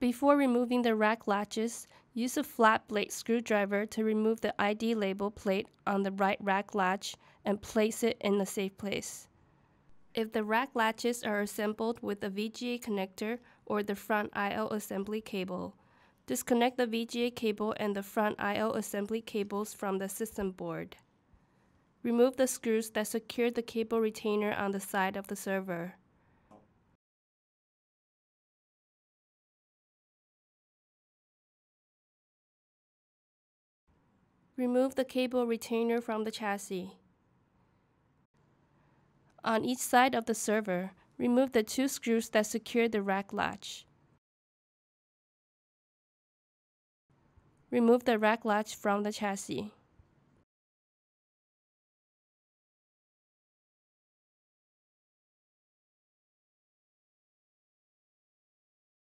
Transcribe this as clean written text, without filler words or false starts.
Before removing the rack latches, use a flat blade screwdriver to remove the ID label plate on the right rack latch and place it in a safe place. If the rack latches are assembled with a VGA connector or the front I/O assembly cable, disconnect the VGA cable and the front I/O assembly cables from the system board. Remove the screws that secure the cable retainer on the side of the server. Remove the cable retainer from the chassis. On each side of the server, remove the 2 screws that secure the rack latch. Remove the rack latch from the chassis.